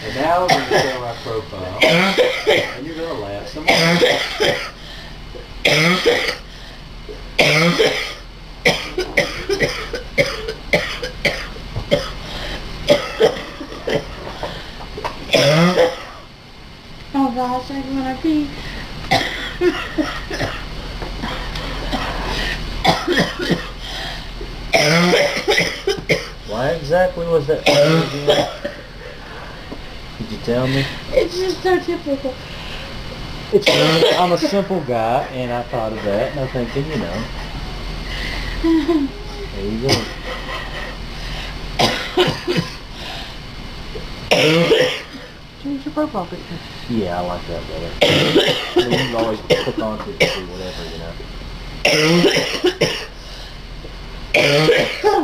And now we're going to show our profile. And you're going to laugh some more. Oh gosh, I want to pee. Why exactly was that again? Did you tell me? It's just so typical. I'm a simple guy, and I thought of that, and I'm thinking, you know. There you go. Change your profile picture. Yeah, I like that better. I mean, you can always click onto it and do whatever, you know.